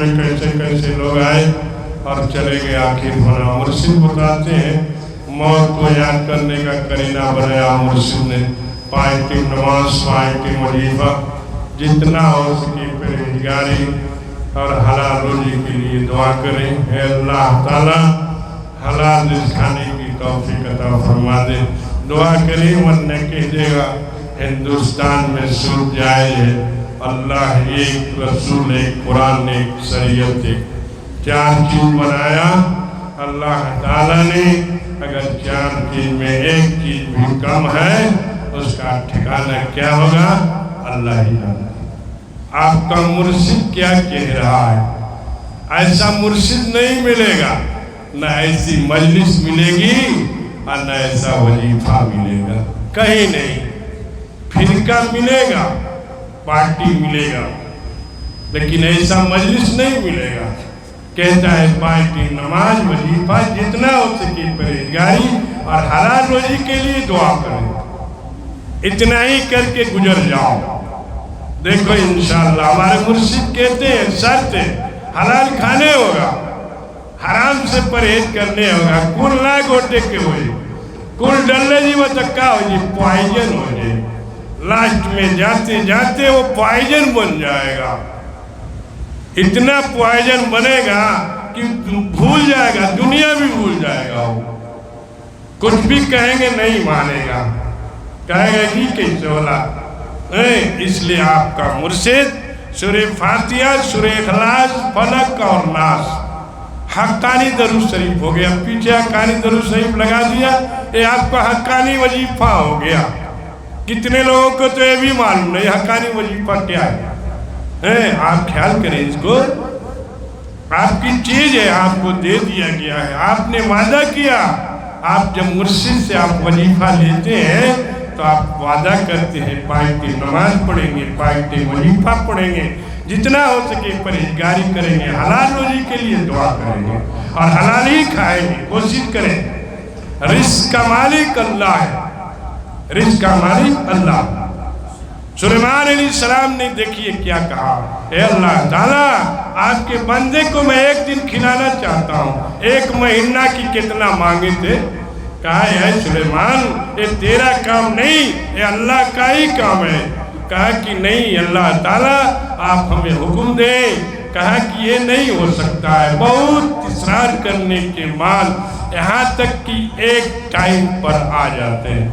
में कैसे कैसे लोग आए और चले गए। आखिर बना मुर्शिद बताते हैं मौत को याद करने का करीना बनाया मुर्शिद ने। 5 टाइम नमाज, 5 टाइम वजीफा, जितना हो सके परहेजगारी और हलाल रोजी के लिए दुआ करें। हे अल्लाह ताला हलाल रिज़्क़ खाने की तौफीक अता फरमा दे। दुआ करें वरना कह देगा हिंदुस्तान में सूद जायज़ है। अल्लाह एक, रसूल एक, कुरान एक, शरीयत एक, 4 चीज़ बनाया अल्लाह ताला ने। अगर 4 चीज़ में एक चीज़ भी कम है उसका ठिकाना क्या होगा अल्लाह ही जाने। आपका मुर्शिद क्या कह रहा है? ऐसा मुर्शिद नहीं मिलेगा, न ऐसी मजलिस मिलेगी और न ऐसा वजीफा मिलेगा, कहीं नहीं। फिरका मिलेगा, पार्टी मिलेगा, लेकिन ऐसा मजलिस नहीं मिलेगा। कहता है 5 टाइम नमाज, वजीफा, जितना हो सके परहेजगारी और हलाल रोजी के लिए दुआ करें। इतना ही करके गुजर जाओ। देखो इंशाअल्लाह हमारे मुर्शिद कहते हैं शर्त हलाल खाने होगा, हराम से परहेज करने होगा। कुल ना गोटे के हो, कुल डल्ले जी वो तक्का हो जी, पॉइजन हो जाए। लास्ट में जाते जाते वो पॉइजन बन जाएगा। इतना पॉइजन बनेगा कि भूल जाएगा, दुनिया भी भूल जाएगा। वो कुछ भी कहेंगे नहीं मानेगा, कहेगा कि कैसे होला। इसलिए आपका मुर्शिद सूरह फातिहा, सूरह इखलास, फलक और नास, हक्कानी दरूद शरीफ हो गया। पीछे हक्कानी दरूद शरीफ लगा दिया, ये आपका हक्कानी वजीफा हो गया। कितने लोगों को तो ये भी मालूम नहीं हक्कानी वजीफा क्या है। आप ख्याल करें इसको, आपकी चीज है, आपको दे दिया गया है, आपने वादा किया। आप जब मुर्शिद से आप वजीफा लेते हैं तो आप वादा करते हैं 5 टाइम नमाज पढ़ेंगे, 5 टाइम वजीफा पढ़ेंगे, जितना हो सके परहेजगारी करेंगे, हलाल रोजी के लिए दुआ करेंगे और हलाल ही खाएंगे। कोशिश करें। रिज़्क़ का मालिक अल्लाह है, रिज़्क़ का मालिक अल्लाह। सुलेमान अलैहिस्सलाम ने देखिए क्या कहा, ए अल्लाह ताला आपके बंदे को मैं एक दिन खिलाना चाहता हूँ। 1 महीना की कितना मांगे थे? कहा है सुलेमान ये तेरा काम नहीं, ये अल्लाह का ही काम है। कहा कि नहीं अल्लाह ताला आप हमें हुक्म दें। कहा कि ये नहीं हो सकता है। बहुत इसरार करने के बाद यहाँ तक कि एक टाइम पर आ जाते हैं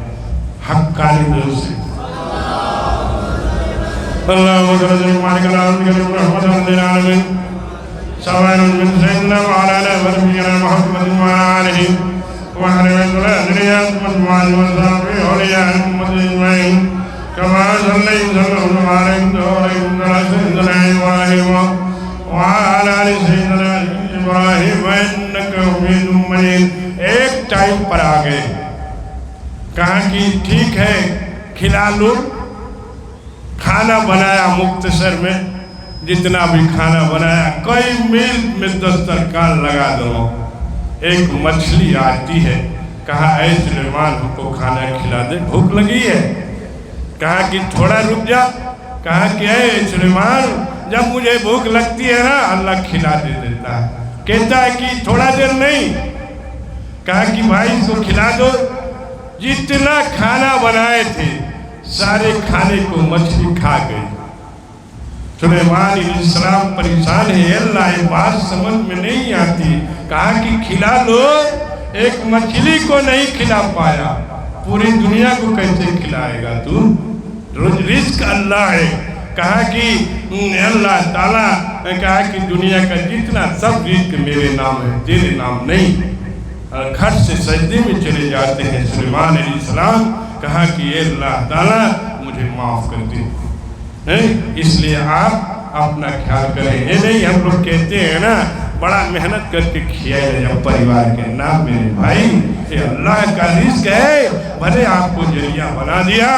हक्कानी दिल से। एक टाइम पर आ गए, कहा कि ठीक है खिला लो। खाना बनाया मुख्तसर में, जितना भी खाना बनाया कई मील में दस्तरखान लगा दो। एक मछली आती है, कहा ऐ सुलेमान हमको खाना खिला दे, भूख लगी है। कहा कि थोड़ा रुक जा। कहा कि ऐ सुलेमान जब मुझे भूख लगती है ना अल्लाह खिला दे देता है। कहता है कि थोड़ा देर नहीं। कहा कि भाई इसको खिला दो। जितना खाना बनाए थे सारे खाने को मछली खा गई। सुलेमान अलैहिस्सलाम परेशान है, अल्लाह ये बात समझ में नहीं आती। कहा कि खिला लो, एक मछली को नहीं खिला पाया, पूरी दुनिया को कैसे खिलाएगा तू? रिज़्क़ अल्लाह है। कहा कि अल्लाह ताला ने कहा कि दुनिया का जितना सब रिज़्क़ मेरे नाम है, तेरे नाम नहीं। खट से सजदे में चले जाते हैं सुलेमान अलैहिस्सलाम। कहा कि ये अल्लाह ताला मुझे माफ़ कर दे। इसलिए आप अपना ख्याल करें। ये नहीं हम लोग कहते हैं ना बड़ा मेहनत करके खिलाया जाए परिवार के नाम। मेरे भाई ये अल्लाह का रिज़्क़ है, भले आपको जरिया बना दिया,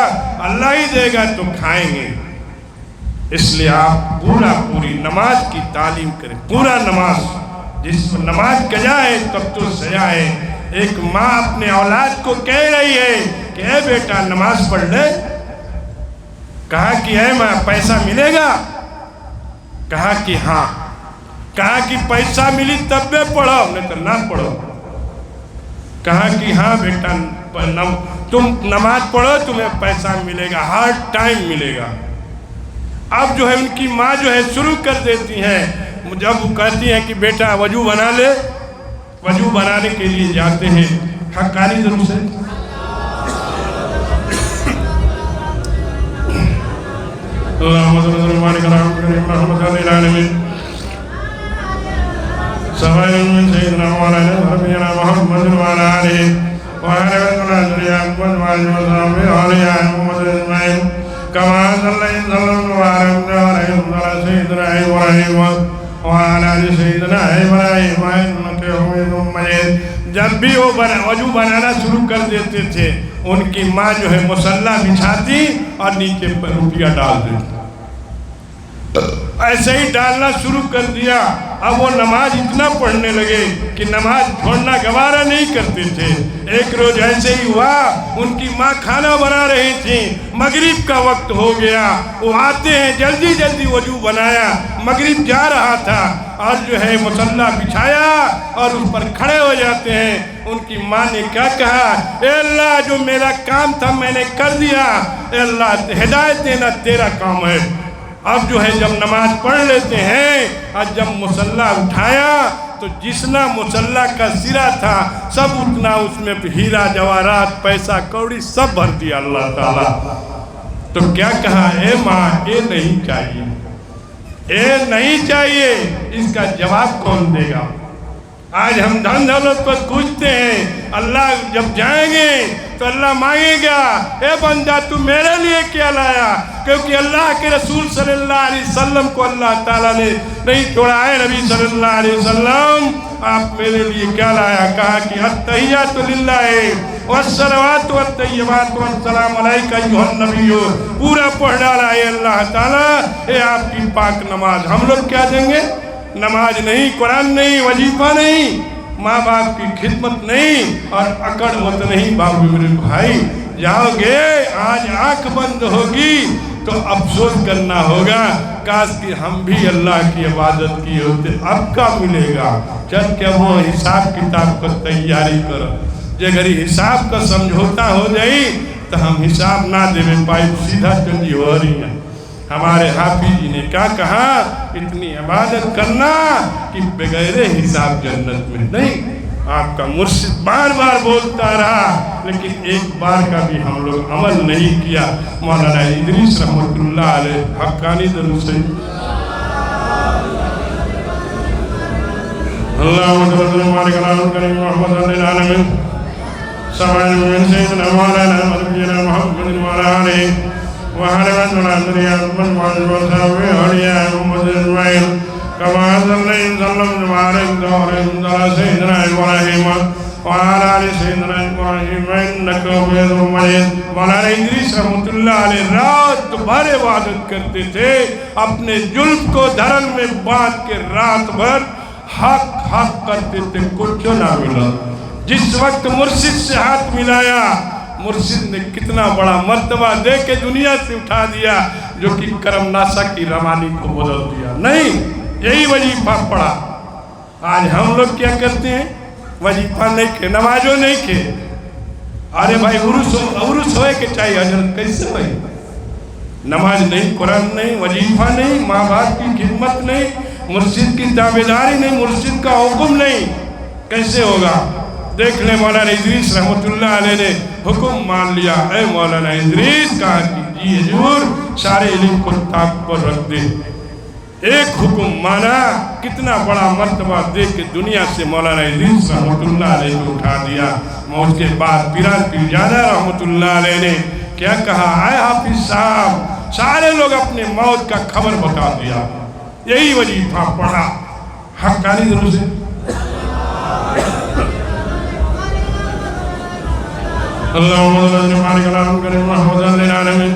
अल्लाह ही देगा तो खाएंगे। इसलिए आप पूरी नमाज की तालीम करें। पूरा नमाज, जिस नमाज कजा है तब तो सजा है। एक माँ अपने औलाद को कह रही है कि ए बेटा नमाज पढ़ ले। कहा कि है माँ पैसा मिलेगा? कहा कि हाँ। کہا کہ پیسہ ملی تب میں پڑھو، نہیں تو نہ پڑھو. کہا کہ ہاں بیٹا تم نماز پڑھو تمہیں پیسہ ملے گا، ہر ٹائم ملے گا. اب جو ہے ان کی ماں جو ہے شروع کر دیتی ہیں، جب وہ کہتی ہیں کہ بیٹا وضو بنا لے، وضو بنانے کے لیے جاتے ہیں. حقانی ضرور سے اللہم صلی اللہ علیہ وسلم سوائل من سیدنا مولانا نبینا محمد وعلى آلہ وعلى ذریات وعلى وصحبہ وعلى محمد اجمعین کما صلی اللہ علیہ وسلم سیدنا ابراہیم وعلى آل سیدنا ابراہیم انک حمید مجید. جب بھی وہ وضو بنانا شروع کر دیتے تھے ان کی ماں جو ہے مصلی بچھاتی اور نیچے پر روٹیاں ڈال دیتی. ایسے ہی ڈالنا شروع کر دیا. اب وہ نماز اتنا پڑھنے لگے کہ نماز چھوڑنا گوارا نہیں کرتے تھے. ایک روز ایسے ہی ہوا، ان کی ماں کھانا بنا رہی تھی، مغرب کا وقت ہو گیا. وہ آتے ہیں جلدی جلدی وضو بنایا، مغرب جا رہا تھا اور جو ہے مصلی بچھایا اور اس پر کھڑے ہو جاتے ہیں. ان کی ماں نے کیا کہا، اے اللہ جو میرا کام تھا میں نے کر دیا، اے اللہ ہدایت دینا تیرا کام ہے. اب جو ہے جب نماز پڑھ لیتے ہیں اور جب مصلی اٹھایا تو جتنا مصلی کا سرا تھا سب اتنا اس میں ہیرا جواہرات پیسہ کوڑی سب بھر دیا اللہ تعالیٰ. تو کیا کہا، اے ماں اے نہیں چاہیے، اے نہیں چاہیے، اس کا جواب کون دے گا؟ آج ہم دھن دولت پر کوجتے ہیں، اللہ جب جائیں گے تو اللہ مانگے گا اے بندہ تو میرے لیے کیا لایا؟ کیونکہ اللہ کے رسول صلی اللہ علیہ وسلم کو اللہ تعالیٰ نے نہیں چھوڑا ہے. نبی صلی اللہ علیہ وسلم آپ میرے لیے کیا لایا؟ کہا کہ التحیات للہ والصلوات والطیبات والسلام علیک ایھا النبی. پورا پڑھ ڈالا ہے اللہ تعالیٰ. اے آپ کی پاک نماز. ہم لوگ کیا دیں گے؟ نماز نہیں، قرآن نہیں، وظیفہ نہیں، ماں باپ کی خدمت نہیں اور اکڑ مت نہیں. باپ میرے بھائی جاؤ گے، آج آنکھ بند ہوگی تو افسوس کرنا ہوگا، کاش کہ ہم بھی اللہ کی عبادت کی ہوتے. اب کا ملے گا؟ چل کے وہ حساب کتاب کو تیاری کرو. جے اگر حساب کا سمجھوتا ہو جائی تو ہم حساب نہ دے میں پائی، سیدھا چلی ہو رہی ہیں. ہمارے حافظ جی نے کیا کہا، اتنی عبادت کرنا کہ بغیر حساب جنت میں نہیں. آپ کا مرشد بار بار بولتا رہا لیکن ایک بار کا بھی ہم لوگ عمل نہیں کیا. مولانا ادریس رحمت اللہ علیہ حقانی درود سے اللہم صلی اللہ علیہ وسلم سوائل من سیدنا مولانا نبینا محمد وعلی آلہ وعلى ذریات وعلى وصحبہ وعلى محمد اجمعین کما صلی اللہ علیہ سیدنا ابراہیم وعلى آل سیدنا ابراہیم انک حمید مجید. مولانا ادریس رحمت اللہ علیہ رات بھر عبادت کرتے تھے، اپنے جلد کو دھرن میں باندھ کے رات بھر حق حق کرتے تھے. کچھ نہ ملا. جس وقت مرشد سے ہاتھ ملایا، مرشد نے کتنا بڑا مرتبہ دے کے دنیا سے اٹھا دیا، جو کہ کرم ناسا کی روانی کو بدل دیا. نہیں، یہی وظیفہ پڑھا. آج ہم لوگ کیا کرتے ہیں؟ وظیفہ نہیں کے، نمازوں نہیں کے. ارے بھائی عرس ہوئے کہ چاہیے حضرت کیسے ہوئے؟ نماز نہیں، قرآن نہیں، وظیفہ نہیں، ماں باپ کی خدمت نہیں، مرشد کی تابعداری نہیں، مرشد کا حکم نہیں، کیسے ہوگا؟ دیکھ لیں مولانا ادریس رحمت اللہ علیہ نے حکم مان لیا. اے مولانا ادریس کہا کہ جی حضور سارے علم کو طاق پر رکھ دے. ایک حکم مانا، کتنا بڑا مرتبہ دے کے دنیا سے مولانا ادریس رحمت اللہ علیہ کو اٹھا دیا. موت کے بعد پیران پیرجادہ رحمت اللہ علیہ نے کیا کہا، اے حافظ صاحب سارے لوگ اپنے موت کا خبر بتا دیا. یہی وظیفہ پڑھا. حقانی ضرور سے اللہم صلی اللہ علیہ وسلم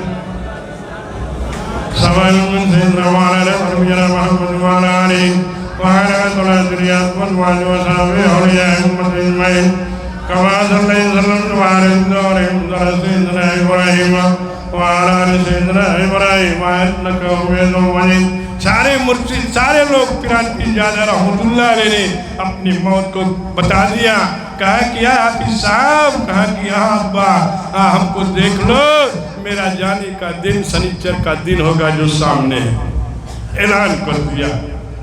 سوائل من سیدنا مولانا نبینا محمد وعلی آلہ وعلى ذریات وعلى وصحبہ وعلى محمد اجمعین کما صلی اللہ علیہ سیدنا ابراہیم وعلى آل سیدنا ابراہیم انک حمید مجید. सारे मुर्शिद, सारे लोग पिरान पीरजादा रहमतुल्लाह अलैह ने अपनी मौत को बता दिया। कहा कि या हाफिज साहब, कहा कि हाँ अब्बा, हमको देख लो, मेरा जाने का दिन शनिचर का दिन होगा जो सामने है, ऐलान कर दिया।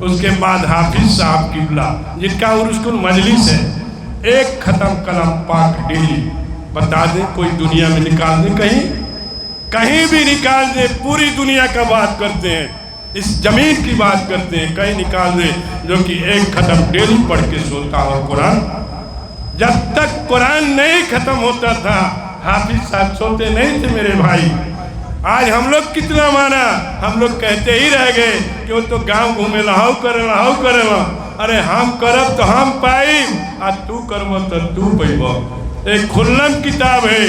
उसके बाद हाफिज साहब किबला, जिनका उर्सकुल मजलिस है, एक ख़त्म कलम पाक डेली बता दे, कोई दुनिया में निकाल दे, कहीं भी निकाल दे, पूरी दुनिया का बात करते हैं, इस जमीन की बात करते हैं, कहीं निकाल दे जो कि एक ख़त्म डेली पढ़ के सोता हो कुरान। जब तक कुरान नहीं ख़त्म होता था हाफिज साहब सोते नहीं थे मेरे भाई। आज हम लोग कितना माना, हम लोग कहते ही रह गए कि वो तो गांव घूमे हाउ करे। अरे हम करब तो हम पाई, आ तू करब तो तू पैब। एक खुल्लम किताब है,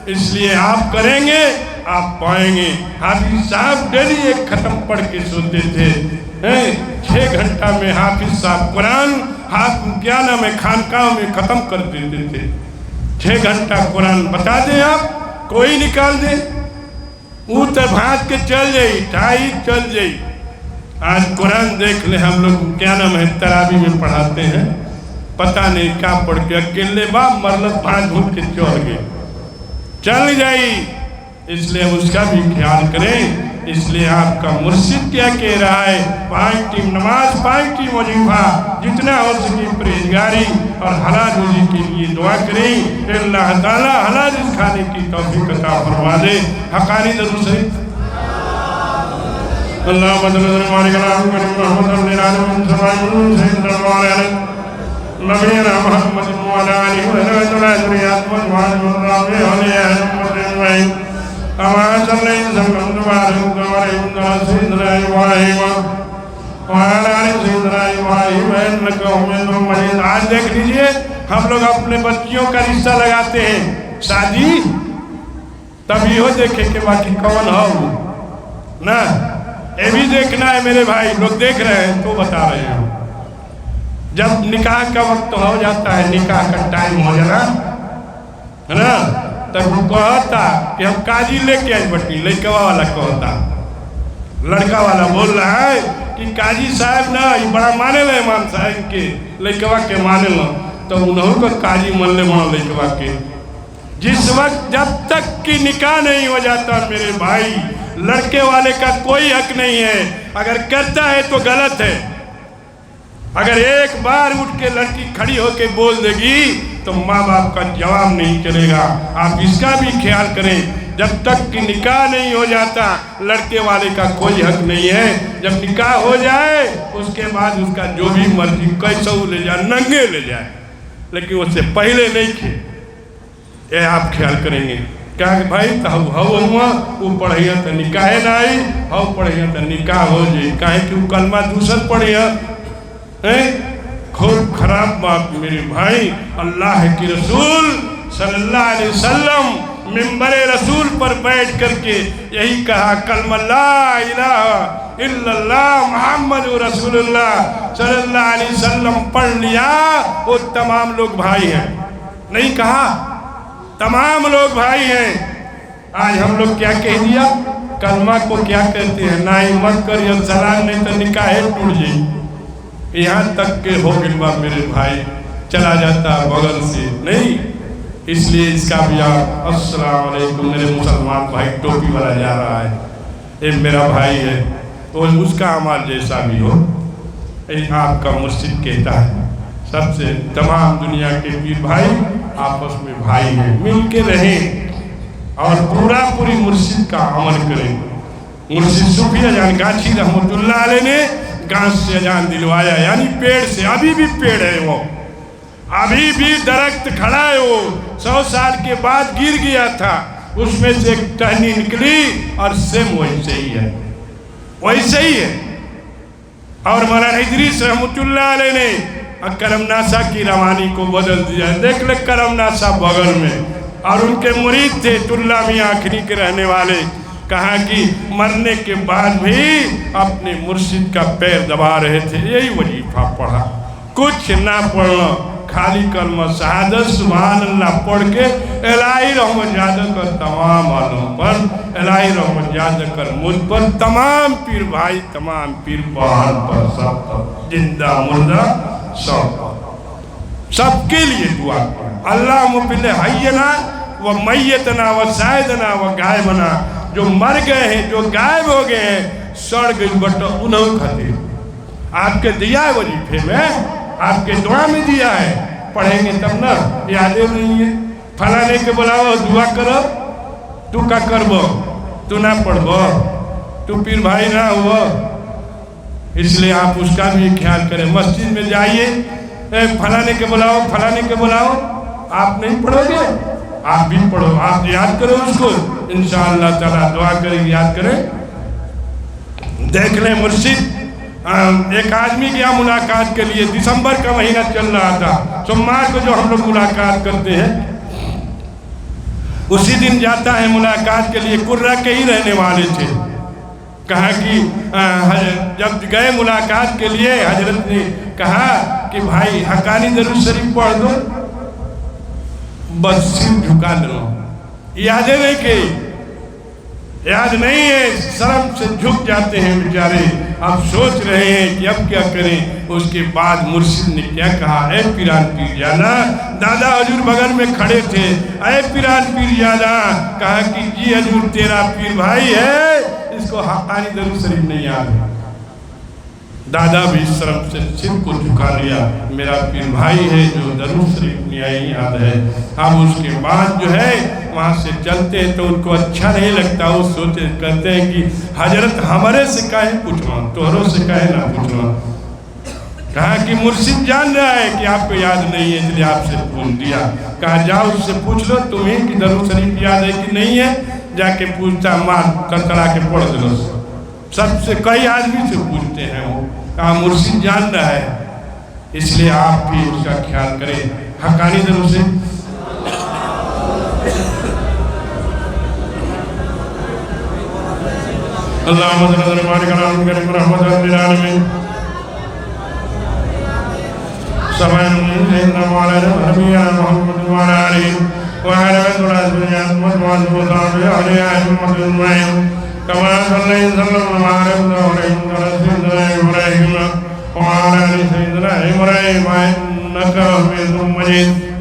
इसलिए आप करेंगे आप पाएंगे। हाफिज साहब डेली एक ख़त्म पढ़ के सोते थे। 6 घंटा में हाफिज साहब कुरान क्या नाम है खानकाह में ख़त्म कर देते थे। 6 घंटा कुरान बता दें आप, कोई निकाल दे, वो तो भाग के चल जाई, ठाई चल जाई। आज कुरान देख ले, हम लोग क्या नाम है तरावी में पढ़ाते हैं, पता नहीं क्या पढ़ के अकेले बाप मरलत 5 घूम के चढ़ गए, चल जाई। इसलिए उसका भी ख्याल करें। इसलिए आपका मुर्शिद क्या कह रहा है, 5 टाइम नमाज, 5 टाइम वजीफा, जितना हो सके परहेजगारी और हलाल रोजी के लिए दुआ करें। अल्लाह ताला हलाल रिज़्क़ खाने की तौफीक अता फरमा दे। हक़ानी दरूद शरीफ अल्लाहुम्मा सल्लि अला नबीना मुहम्मद व अला आलिहि व सहबिहि आज देख लीजिए, हम लोग अपने बच्चियों का रिश्ता लगाते हैं शादी, तभी हो देखे के बाकी कौन हो ना, ये भी देखना है मेरे भाई। लोग देख रहे हैं तो बता रहे हैं। जब निकाह का वक्त हो जाता है, निकाह का टाइम हो जाना है ना, तब वो कहता कि हम काजी लेके आई बटी, लड़का वाला कहता, लड़का वाला बोल रहा है कि काजी साहब ना ये बड़ा माने ले इमाम साहब के, लड़कवा के माने लो, तो उन्होंने को काजी मन ले मान लड़कवा के। जिस वक्त जब तक कि निकाह नहीं हो जाता मेरे भाई, लड़के वाले का कोई हक नहीं है। अगर करता है तो गलत है। अगर एक बार उठ के लड़की खड़ी होके बोल देगी तो माँ बाप का जवाब नहीं चलेगा। आप इसका भी ख्याल करें। जब तक कि निकाह नहीं हो जाता लड़के वाले का कोई हक नहीं है। जब निकाह हो जाए उसके बाद उसका जो भी मर्जी कैसा ले जाए, नंगे ले जाए, लेकिन उससे पहले नहीं खे। ये आप ख्याल करेंगे। क्या भाई वो पढ़िया तो निकाह नहीं, हव पढ़िया तो निकाह हो जाए, काहे कि वो कलमा दूसर पढ़िया है। खूब खराब बात मेरे भाई। अल्लाह की रसूल सल्लल्लाहु अलैहि वसल्लम मिंबर रसूल पर बैठ करके यही कहा, कलमा ला इलाहा इल्लल्लाह मुहम्मदुर रसूलुल्लाह सल्लल्लाहु अलैहि वसल्लम पढ़ लिया, वो तमाम लोग भाई हैं। नहीं कहा तमाम लोग भाई हैं। आज हम लोग क्या कह दिया, कलमा को क्या कहते हैं, ना ही मत करिए सलाम, नहीं तो निकाह टूट जाए। यहाँ तक के हो गिलवा मेरे भाई, चला जाता बगल से नहीं। इसलिए इसका भी आप अस्सलाम वालेकुम, मेरे मुसलमान भाई टोपी वाला जा रहा है, ये मेरा भाई है, तो उसका अमाल जैसा भी हो, आपका मुर्शिद कहता है सबसे तमाम दुनिया के पीर भाई आपस में भाई हैं, मिल के रहें और पूरी मुर्शिद का अमल करें। मुर्शिद सूफी अजान गाछी रहमतुल्लाह अलैह ने गांस से अजान दिलवाया, यानी पेड़ से। अभी भी पेड़ है वो, अभी भी दरख्त खड़ा है वो। 100 साल के बाद गिर गया था, उसमें से एक टहनी निकली और सेम वैसे ही है, वैसे ही है। और मौलाना इदरीस रहमतुल्लाह अलैह ने करमनासा की रवानी को बदल दिया। देख ले करमनासा बगल में, और उनके मुरीद थे तुल्ला मियां आखिरी के रहने वाले। कहा कि मरने के बाद भी अपने मुर्शिद का पैर दबा रहे थे। यही वजीफा पढ़ा, कुछ ना पढ़ना, खाली कलमा शहादत सुभान अल्लाह पढ़ के इलाही रहमत ज़्यादा कर तमाम आलम पर, इलाही रहमत ज़्यादा कर मुझ पर, तमाम पीर भाई, तमाम पीर बहन पर, सब पर, जिंदा मुर्दा सब पर, सबके लिए दुआ करें। अल्लाह मुबिल हय्यना व मय्यतना व शाहिदना व गायबना, जो मर गए हैं, जो गायब हो गए हैं, सड़ गई बट उन्होंने खातिर आपके दिया है वजीफे में, आपके दुआ में दिया है, पढ़ेंगे तब ना, यादें नहीं है। फलाने के बुलाओ दुआ करो, तू का करबो, तू ना पढ़बो, तू पीर भाई ना हुआ, इसलिए आप उसका भी ख्याल करें। मस्जिद में जाइए, फलाने के बुलाओ, फलाने के बुलाओ, आप नहीं पढ़ोगे, आप भी पढ़ो, आप याद करो उसको, इंशाअल्लाह ताला दुआ करें, याद करें। देख लें मुर्शिद, एक आदमी गया मुलाकात के लिए, दिसंबर का महीना चल रहा था, सोमवार को जो हम लोग मुलाकात करते हैं, उसी दिन जाता है मुलाकात के लिए। कुर्रा के ही रहने वाले थे। कहा कि जब गए मुलाकात के लिए, हजरत ने कहा कि भाई हकानी दरूद शरीफ पढ़ दो, बस सिर झुका लो, यादें नहीं कि याद नहीं है, शर्म से झुक जाते हैं बेचारे। अब सोच रहे हैं कि अब क्या करें। उसके बाद मुर्शिद ने क्या कहा, ऐ पीरान पीर जाना, दादा हजूर बगल में खड़े थे, ऐ पीरान पीर जाना, कहा कि जी हजूर तेरा पीर भाई है, इसको हकानी दरूद शरीफ नहीं याद है। दादा भी शर्म से सिर को झुका लिया, मेरा पीर भाई है जो दरूद शरीफ नहीं याद है। अब उसके बाद जो है वहाँ से चलते हैं तो उनको अच्छा नहीं लगता, वो सोचे कहते हैं कि हजरत हमारे से काहे पूछना, तोहरों से काहे ना पूछना। कहा कि मुर्शिद जान रहा है कि आपको याद नहीं है, इसलिए आपसे पूछ दिया। कहा जाओ उससे पूछ लो तुम्हें कि दरूद शरीफ याद है कि नहीं है, जाके पूछता, मार तड़तड़ा के पढ़ दो। सबसे कई आदमी से पूछते हैं वो। कहा मुर्शिद जान रहा है, इसलिए आप भी उसका ख्याल करें। हकानी दरूद से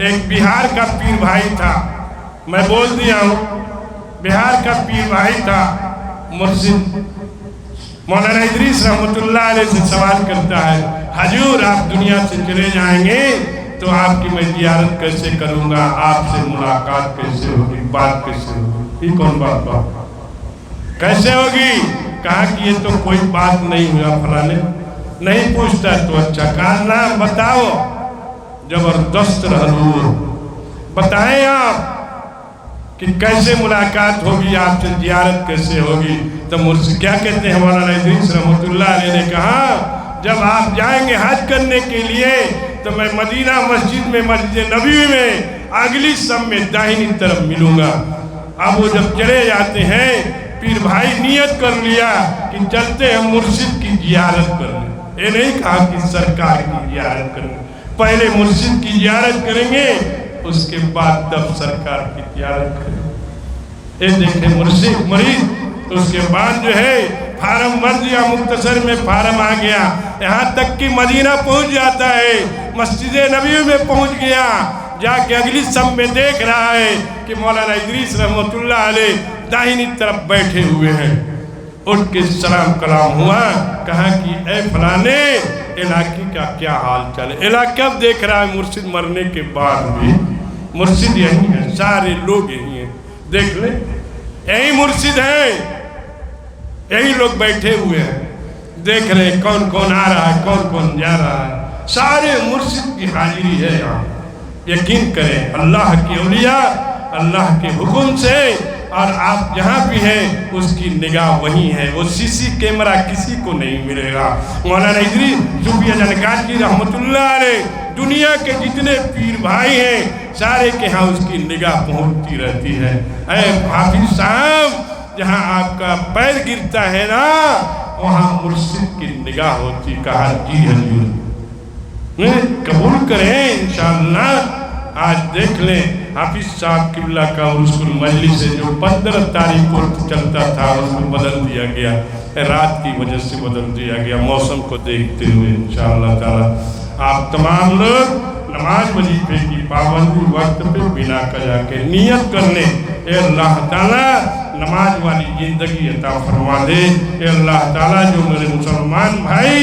एक बिहार का पीर भाई था, मैं बोल दिया हूँ, बिहार का पीर भाई था। मुर्शिद मौलाना इदरीस रहमतुल्लाह अलैह से सवाल करता है, हजूर आप दुनिया से चले जाएंगे तो आपकी मैं जियारत कैसे करूँगा, आपसे मुलाकात कैसे होगी, बात कैसे होगी। ये कौन बात कैसे होगी? कहा कि ये तो कोई बात नहीं हुआ, फलाने नहीं पूछता तो अच्छा। कहा नाम बताओ, जबरदस्त रहूर बताएं आप कि कैसे मुलाकात होगी, आपसे जियारत कैसे होगी। तो मुझसे क्या कहते हैं मौलाना इदरीस रहमतुल्लाह अलैह ने कहा, जब आप जाएंगे हज करने के लिए तो मैं मदीना मस्जिद में, मस्जिद नबी में अगली सब में दाहिनी तरफ मिलूंगा। अब वो जब चले जाते हैं, पीर भाई नियत कर लिया कि चलते हैं मुर्शिद की जियारत करने। ये नहीं कहा कि सरकार की जियारत करने, पहले मुर्शिद की जियारत करेंगे, उसके बाद तब सरकार की जियारत करेंगे। ये देखें मुर्शिद मरीज, उसके बाद जो है फार्म भर दिया, मुख्तसर में फार्म आ गया, यहाँ तक कि मदीना पहुँच जाता है, मस्जिद नबी में पहुँच गया। जाके अगली सब में देख रहा है कि मौलाना इदरीस रहमतुल्लाह अलैह दाहिनी तरफ बैठे हुए हैं। उठ के सलाम कलाम हुआ, कहा कि ए फलाने इलाके का क्या हाल चाल है। इलाका देख रहा है मुर्शिद मरने के बाद भी, मुर्शिद यही है, सारे लोग यही हैं, देख ले यही मुर्शिद है, यही लोग बैठे हुए हैं, देख रहे कौन कौन आ रहा है, कौन कौन जा रहा है, सारे मुर्शिद की हाजिरी है यहाँ। यकीन करें अल्लाह के औलिया अल्लाह के हुक्म से, और आप जहाँ भी हैं उसकी निगाह वहीं है, वो सीसी कैमरा किसी को नहीं मिलेगा। मौलाना इदरीस सूफी जानकारी रहमतुल्लाह अलैह, दुनिया के जितने पीर भाई हैं सारे के यहाँ उसकी निगाह पहुँचती रहती है। ऐ हाफिज साहब, जहाँ आपका पैर गिरता है ना, वहाँ मुर्शिद की निगाह होती। कहा जी हजूर, कबूल करें इंशाअल्लाह। आज देख लें हाफिज साहब किबला का उर्सुल मजलिस से जो 15 तारीख को चलता था उसको बदल दिया गया, रात की वजह से बदल दिया गया, मौसम को देखते हुए इंशाअल्लाह ताला। आप तमाम लोग नमाज वजीफे की पाबंदी वक्त पे बिना कजा के नियत कर लें, ए अल्लाह ताला नमाज वाली जिंदगी अता फरमा दे। ए अल्लाह ताला जो मेरे मुसलमान भाई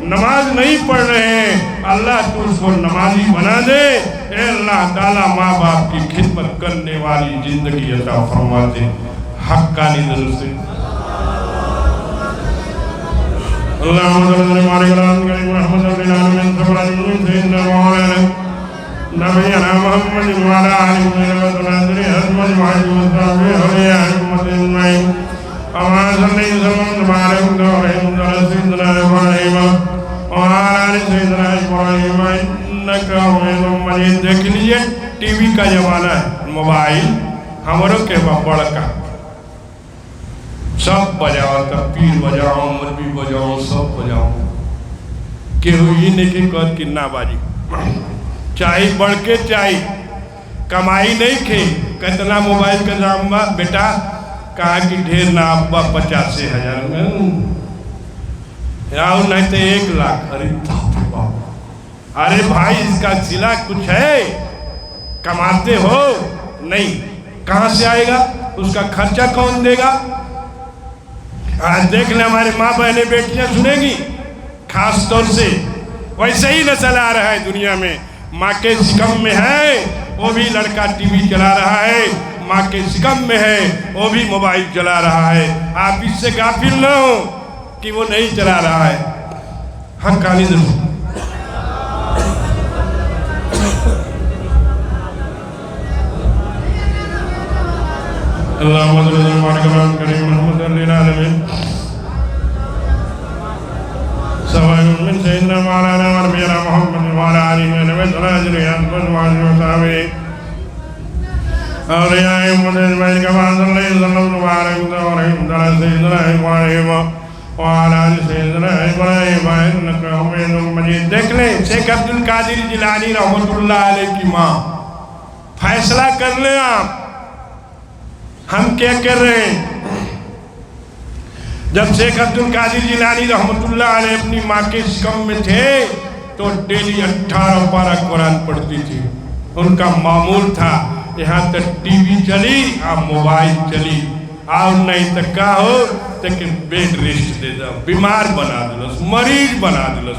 नमाज नहीं पढ़ रहे हैं, अल्लाह तो उसको नमाजी बना दे। ए अल्लाह ताला माँ बाप की खिदमत करने वाली जिंदगी अता फरमा दे। हक्कानी दिल से देख लीजिए टीवी का जमाना है, मोबाइल हमारों के बड़का सब बजाओ, तब पीर बजाओ, मुरबी बजाओ, सब बजाओ, केहू ही नहीं के कर किन्ना बाजी चाहे बढ़ के चाहे कमाई नहीं खे। कितना मोबाइल का दाम बा बेटा, कहा कि ढेर ना अब्बा 85,000 में आओ नहीं तो 1 लाख। अरे अरे भाई इसका सिला कुछ है, कमाते हो नहीं, कहाँ से आएगा, उसका खर्चा कौन देगा। आज देख ले हमारे माँ बहनें बेटियां सुनेगी, खास तौर से वैसे ही नस्ल आ रहा है दुनिया में। माँ के सिकम में है वो भी लड़का टीवी चला रहा है, माँ के सिकम में है वो भी मोबाइल चला रहा है। आप इससे गाफिल न हो कि वो नहीं चला रहा है। हक्कानी दिल देख लें शेख अब्दुल कादिर जिलानी रहमतुल्लाह अलैह की माँ, फैसला कर लें आप हम क्या कर रहे हैं। जब शेख अब्दुल कादिर जिलानी रहमतुल्लाह अलैह अपनी माँ के सिकम में थे तो डेली 18 पारा कुरान पढ़ती थी। उनका मामूल था यहाँ तक टीवी चली और मोबाइल चली, और नहीं तक का हो तक बेड रेस्ट दे दो, बीमार बना दिलस, मरीज बना दिलस।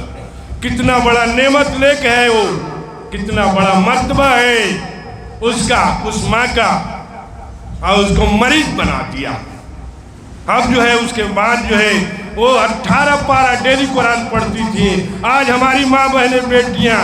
कितना बड़ा नेमत लेके है वो, कितना बड़ा मर्तबा है उसका, उस माँ का, और उसको मरीज बना दिया। अब जो है उसके बाद जो है वो 18 पारा डेली कुरान पढ़ती थी। आज हमारी माँ बहनें बेटियां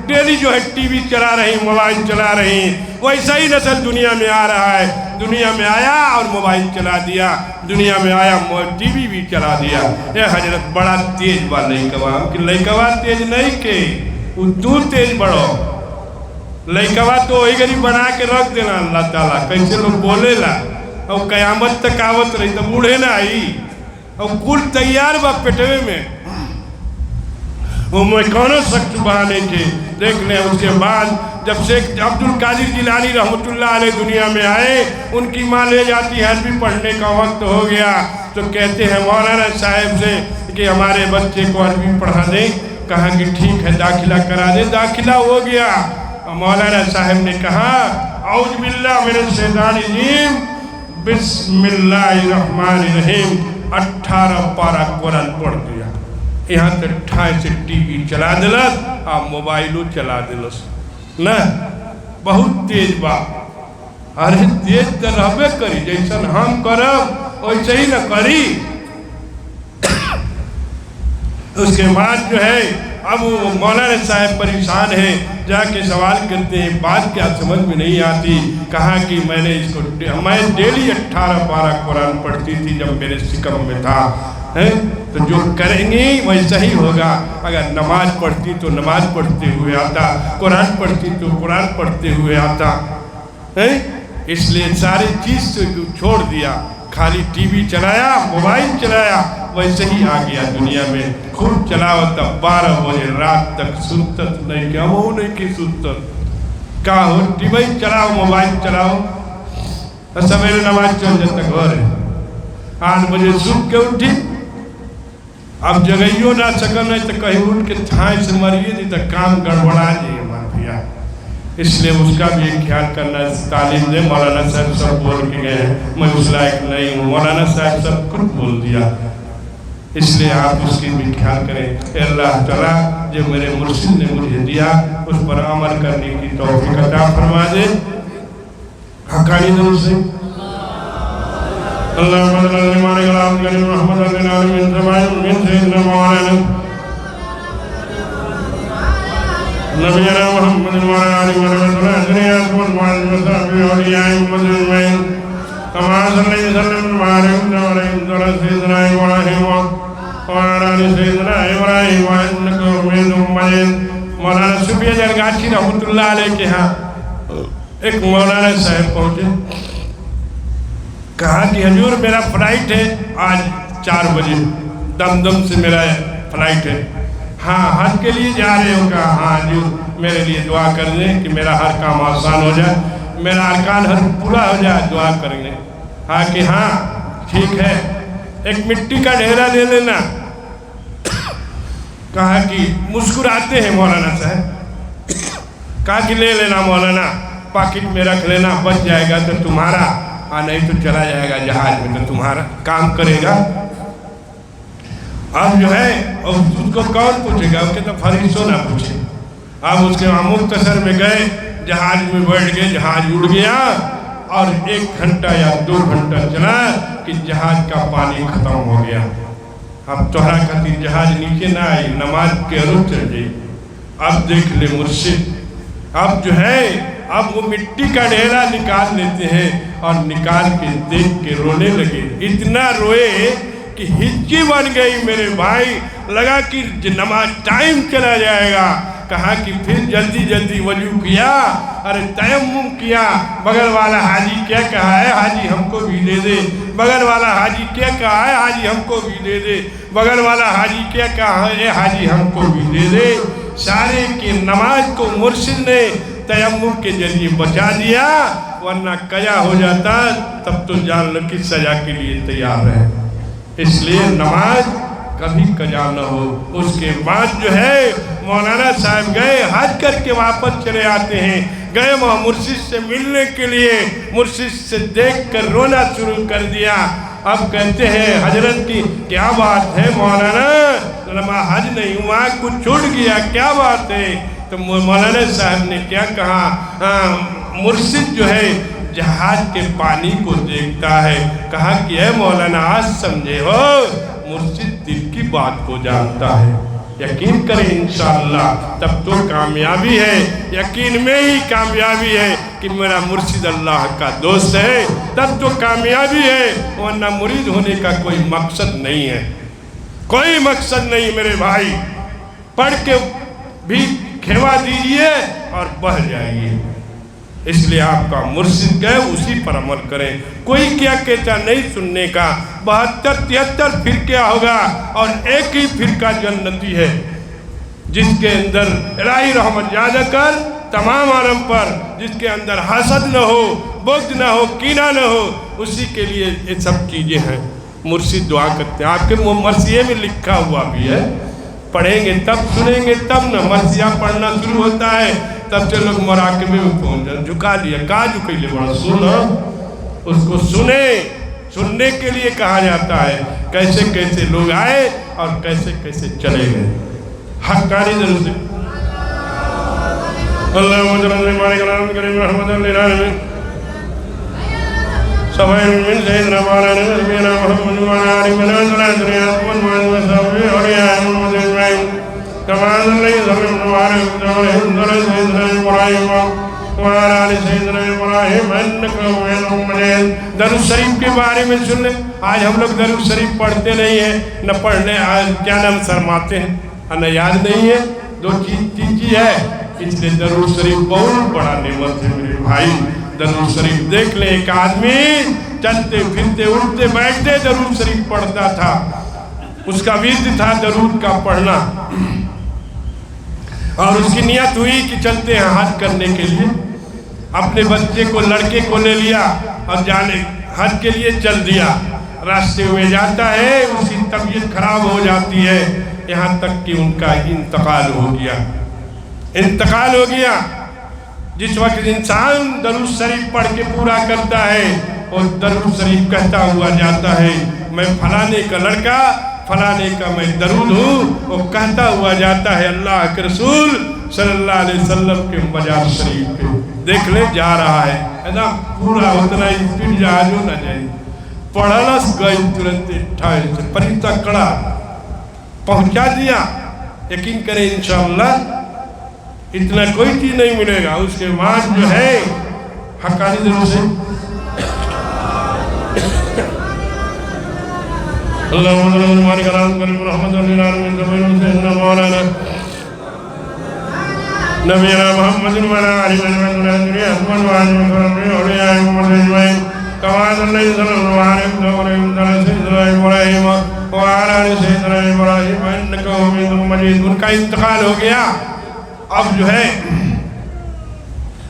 डेली जो है टीवी चला रही, मोबाइल चला रही। वैसा ही नस्ल दुनिया में आ रहा है। दुनिया में आया और मोबाइल चला दिया, दुनिया में आया टीवी भी चला दिया। ये हजरत बड़ा तेज बा लइकवा कि लइकवा तेज नहीं के तू तेज बढ़ो। लइकवा तो वही गरीब बना के रख देना अल्लाह ताला। कैसे लोग बोलेला और कयामत तक आवत रही तो बूढ़े ना आई और कुल तैयार बा पेटवे में, वो मैं कौन शख्स बहाने के। देख लें उसके बाद जब शेख अब्दुल कादिर जिलानी रहमतुल्लाह अलैह दुनिया में आए, उनकी माँ ले जाती है अरबी पढ़ने का वक्त हो गया तो कहते हैं मौलाना साहब से कि हमारे बच्चे को अरबी पढ़ा दें। कहा कि ठीक है दाखिला करा दे। दाखिला हो गया। मौलाना साहब ने कहा औज़ बिल्लाहि मिनश शैतानिर रजीम बिस्मिल्लाहिर्रहमानिर्रहीम 18 पारा कुरान पढ़ दिया। यहाँ तक ठाए से टीवी चला दिलस और मोबाइलो चला दिलस ना। बहुत तेज बा। अरे तेज तो रहबे करी, जैसन हम करब वैसे ही न करी। उसके बाद जो है अब मौलाना साहब परेशान है, जाके सवाल करते हैं बात क्या समझ में नहीं आती। कहा कि मैं डेली 18 पारा कुरान पढ़ती थी जब मेरे सिकम में था है, तो जो करेंगे वैसा ही होगा। अगर नमाज पढ़ती तो नमाज पढ़ते हुए आता, कुरान पढ़ती तो कुरान पढ़ते हुए आता है। इसलिए सारी चीज़ से छोड़ दिया, खाली टीवी चलाया, मोबाइल चलाया, वैसे ही आ गया दुनिया में। खूब चलाओ तब 12 बजे रात तक सुतत नहीं, क्या वो नहीं कि सुतत का हो, टीवी चलाओ, मोबाइल चलाओ, सवेरे नमाज चल जाता घर 8 बजे सुत के उठी। अब जगइयो ना सकन है तो कहीं उठ के थाई से मरिए नहीं तो काम गड़बड़ा जाइए माफिया। इसलिए उसका भी एक ख्याल करना। तालीम दे मौलाना साहब सब बोल के गए, मैं उस लायक नहीं हूँ, मौलाना साहब सब कुछ बोल दिया, इसलिए आप उसकी भी ख्याल करें। अल्लाह ताला जो मेरे मुर्शिद ने मुझे दिया उस पर अमल करने की तौफीक अता फरमा दे। हक़ानी दिल से अल्लाहुम्मा सल्लि अला मुहम्मद नबीना मुहम्मद व अला आलिहि व सहबिहि अजमईन कमा सल्लल्लाहु अलैहि वसल्लम। मौलाना सुफिया जरगाछी रहमतुल्लाह अलैह के यहाँ एक मौलाना साहब पहुँचे, कहा कि हजूर मेरा फ्लाइट है आज 4 बजे, दमदम से मेरा फ्लाइट है। हाँ हज के लिए जा रहे हो? कहा हाँ हजूर मेरे लिए दुआ कर दें कि मेरा हर काम आसान हो जाए, मेरा अरकान हर पूरा हो जाए, दुआ करेंगे। हाँ कि हाँ ठीक है, एक मिट्टी का ढेरा ले लेना। कहा कि मुस्कुराते हैं मौलाना साहब, कहा कि ले लेना मौलाना, पॉकेट में रख लेना, बच जाएगा तो तुम्हारा, नहीं तो चला जाएगा जहाज में तो तुम्हारा काम करेगा। अब जो है उसको कौन पूछेगा, उसके तो फरिश्तों ना पूछे। अब उसके वहाँ मुख्तसर में गए, जहाज में बैठ गए, जहाज उड़ गया और 1 घंटा या 2 घंटा चला कि जहाज का पानी खत्म हो गया। अब तोहरा खातिर जहाज नीचे ना आई, नमाज के अरुण चल गई। अब देख ले मुर्शिद, अब जो है अब वो मिट्टी का ढेरा निकाल लेते हैं और निकाल के देख के रोने लगे। इतना रोए कि हिज्जी बन गई मेरे भाई, लगा कि नमाज टाइम चला जाएगा। कहा कि फिर जल्दी जल्दी वजू किया, अरे तयम्मुम किया। बगल वाला हाजी क्या कहा है, हाजी हमको भी दे दे। बगल वाला हाजी क्या कहा है, हाजी हमको भी दे दे। बगल वाला हाजी क्या कहा है, हाजी हमको भी दे दे। सारे की नमाज को मुर्शिद ने तयम्मुम के जरिए बचा दिया, वरना कया हो जाता तब तो जान लो कि सजा के लिए तैयार है। इसलिए नमाज कभी कजा न हो। उसके बाद जो है मौलाना साहब गए, हज करके वापस चले आते हैं, गए वहाँ मुर्शिद से मिलने के लिए, मुर्शिद से देख कर रोना शुरू कर दिया। अब कहते हैं हजरत की क्या बात है मौलाना, हज नहीं हुआ, कुछ छूट गया, क्या बात है? तो मौलाना साहब ने क्या कहा, मुर्शिद जो है जहाज के पानी को देखता है। कहा कि है मौलाना आज समझे हो, मुर्शिद दिल की बात को जानता है। यकीन करें इंशाअल्लाह तब तो कामयाबी है, यकीन में ही कामयाबी है कि मेरा मुर्शिद अल्लाह का दोस्त है, तब तो कामयाबी है, वरना मुरीद होने का कोई मकसद नहीं है, कोई मकसद नहीं मेरे भाई। पढ़ के भी खेवा दीजिए और बह जाइए। इसलिए आपका मुर्शिद गए, उसी पर अमल करें। कोई क्या कहता नहीं सुनने का, 72-73 फिरके होगा और एक ही फिरका जन्नती है, जिसके अंदर इलाही रहमत याद कर तमाम आलम पर, जिसके अंदर हसद न हो, बुग़्ज़ न हो, कीना न हो, उसी के लिए ये सब चीज़ें हैं। मुर्शिद दुआ करते हैं, आपके मरसिये में लिखा हुआ भी है, पढ़ेंगे तब सुनेंगे तब न। मरसिया पढ़ना शुरू होता है तब से लोग मराकबे में पहुँच जाए, झुका लिया, कहाँ झुकैले बड़ा, सुनो उसको, सुने, सुनने के लिए कहा जाता है। कैसे कैसे लोग आए और कैसे कैसे चले गए। हक़ानी दिल से दरूद शरीफ के बारे में सुन ले। आज हम लोग दरूद शरीफ पढ़ते नहीं है, न पढ़ने क्या नाम शर्माते हैं, न याद नहीं है। 2 चीज है, इसलिए दरूद शरीफ बहुत बड़ा नेमत है मेरे भाई। दरूद शरीफ देख ले, एक आदमी चलते फिरते उठते बैठते दरूद शरीफ पढ़ता था। اس کا ورد تھا درود کا پڑھنا، اور اس کی نیت ہوئی کہ چلتے ہیں حج کرنے کے لیے. اپنے بچے کو، لڑکے کو لے لیا اور جانے حج کے لیے چل دیا. راستے میں جاتا ہے، اس کی طبیعت خراب ہو جاتی ہے، یہاں تک کہ ان کا انتقال ہو گیا. انتقال ہو گیا. جس وقت انسان درود شریف پڑھ کے پورا کرتا ہے اور درود شریف کہتا ہوا جاتا ہے میں فلانے کا لڑکا، فلانے کا میں درود ہوں، اور کہتا ہوا جاتا ہے اللہ کے رسول صلی اللہ علیہ وسلم کے مزار شریف پہ دیکھ لے جا رہا ہے. پورا اتنا ہی پھر جہاجو نہ جائے پڑھنا گئی ترنت ٹھائے سے پریتا کڑا پہنچا دیا. یقین کریں انشاءاللہ اتنا کوئی چیز نہیں ملے گا. اس کے بعد جو ہے حقانی دلوں سے اللہم صلی اللہ علیہ وسلم رحمت اللہ علیہ مولانا نبینا محمد وعلا علیہ وسلم كما صليت على إبراهيم وعلى سيدنا إبراهيم وعلى سيدنا إبراهيم إنك حميد مجيد. ان کا انتقال ہو گیا. اب جو ہے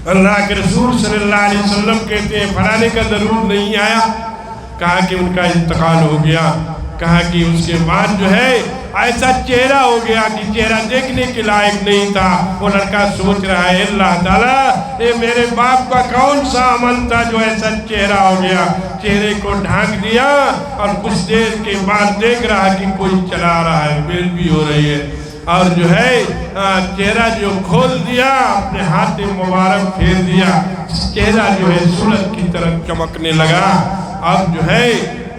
اللہ کے رسول صلی اللہ علیہ وسلم کہتے ہیں فلانے کا درود نہیں آیا. کہا کہ ان کا انتقال ہو گیا. کہا کہ اس کے بعد جو ہے ایسا چہرہ ہو گیا کہ چہرہ دیکھنے کے لائق نہیں تھا. وہ لڑکا سوچ رہا ہے اللہ تعالیٰ یہ میرے باپ کا کون سا عمل تھا جو ایسا چہرہ ہو گیا. چہرے کو ڈھانک دیا اور کچھ دیر کے بعد دیکھ رہا کہ کوئی چلا رہا ہے، بیل بھی ہو رہی ہے، اور جو ہے چہرہ جو کھول دیا اپنے ہاتھ مبارک پھیر دیا. چہرہ جو ہے سورج کی طرف چمکنے لگا. اب جو ہے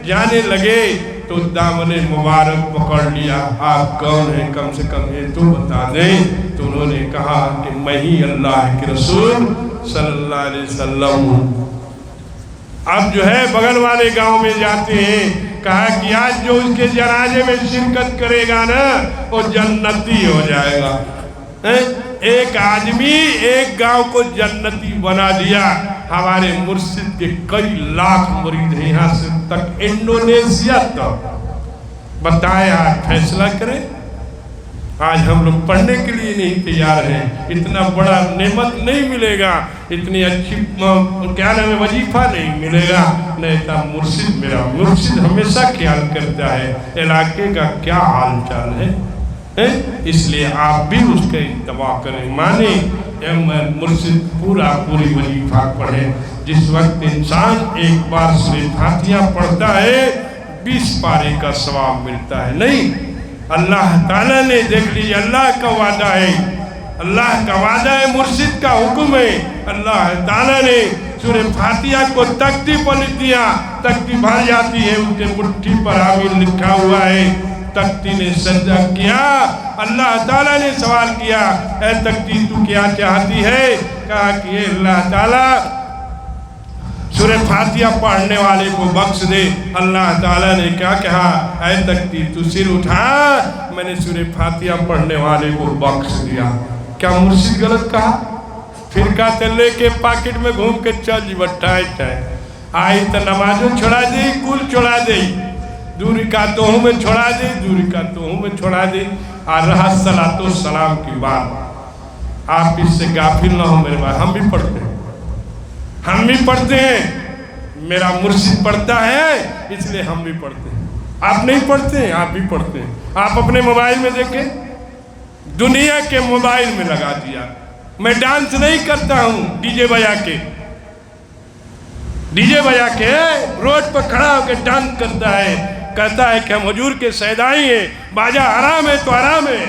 جانے لگے تو دامن مبارک پکڑ لیا. آپ کون ہیں؟ کم سے کم یہ تو بتا دیں. تو انہوں نے کہا کہ میں ہی اللہ کے رسول صلی اللہ علیہ وسلم ہوں. اب جو ہے بغل والے گاؤں میں جاتے ہیں. کہا کہ آج جو اس کے جنازے میں شرکت کرے گا نا وہ جنتی ہو جائے گا. ایک آدمی ایک گاؤں کو جنتی بنا دیا. ہمارے مرشد کے کئی لاکھ مرید ہیں یہاں سے تک انڈونیشیا تک. بتائیں آج فیصلہ کریں. آج ہم لوگ پڑھنے کے لیے نہیں تیار ہیں. اتنا بڑا نعمت نہیں ملے گا، اتنی اچھی کیا نام ہے وظیفہ نہیں ملے گا. نہیں تھا مرشد، میرا مرشد ہمیشہ خیال کرتا ہے علاقے کا کیا حال چال ہے. اس لیے آپ بھی اس کا اتباع کریں، مانیں مرشد پوری وظیفہ پڑھیں. جس وقت انسان ایک بار سورہ فاتحہ پڑھتا ہے 20 پارے کا ثواب ملتا ہے. نہیں، اللہ تعالیٰ نے دیکھ لیجیے اللہ کا وعدہ ہے، اللہ کا وعدہ ہے، مرشد کا حکم ہے. اللہ تعالیٰ نے سورہ فاتحہ کو تختی پر لکھ دیا. تختی بھر جاتی ہے، ان کے مٹھی پر آمین لکھا ہوا ہے. تختی نے سجدہ کیا. اللہ تعالیٰ نے سوال کیا اے تختی تو کیا چاہتی ہے؟ کہا کہ اے اللہ تعالیٰ سورہ فاتحہ پڑھنے والے کو بخش دے. اللہ تعالیٰ نے کیا کہا؟ اے تختی تو سر اٹھا، میں نے سورہ فاتحہ پڑھنے والے کو بخش دیا. کیا مرشد غلط کہا؟ فرقہ تلے کے پاکٹ میں گھوم کے چل جی بٹھائے چاہے آئی تو نمازوں چھوڑا دی، کل چھوڑا دی، دوری کا توہوں میں چھوڑا دی، دوری کا توہوں میں چھوڑا دی. اور رہا صلاۃ و سلام کی بات، آپ اس سے غافل نہ ہو میرے بھائی. ہم بھی پڑھتے ہیں، ہم بھی پڑھتے ہیں. میرا مرشد پڑھتا ہے اس لیے ہم بھی پڑھتے ہیں. آپ نہیں پڑھتے ہیں؟ آپ بھی پڑھتے ہیں. آپ اپنے موبائل میں دیکھیں، دنیا کے موبائل میں لگا دیا. میں ڈانس نہیں کرتا ہوں ڈی جے بجا کے، ڈی جے بجا کے روڈ پر کھڑا ہو کے ڈانس کرتا ہے. کہتا ہے کہ ہم حضور کے سیدائی ہیں. باجا حرام ہے تو حرام ہے،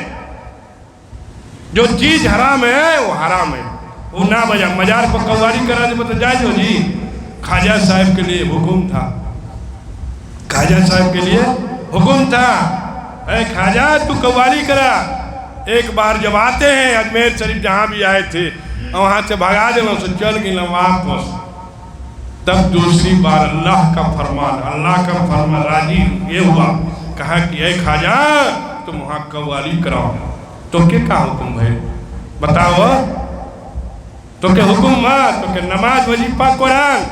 جو چیز حرام ہے وہ حرام ہے، وہ نہ بجا. مزار پر قوالی کرا دے مطلب جائز ہو جی. خواجہ صاحب کے لیے حکم تھا، خواجہ صاحب کے لیے حکم تھا اے خواجہ تو قوالی کرا. ایک بار جب آتے ہیں اجمیر شریف جہاں بھی آئے تھے وہاں سے بھگا دینا اسے چل گئی واپس. تب دوسری بار اللہ کا فرمان راضی یہ ہوا. کہا کہ اے خواجہ تم وہاں قوالی کراؤ. تو کیا حکم ہے بتاؤ؟ تو کہ حکم تو کہ نماز وظیفہ قرآن،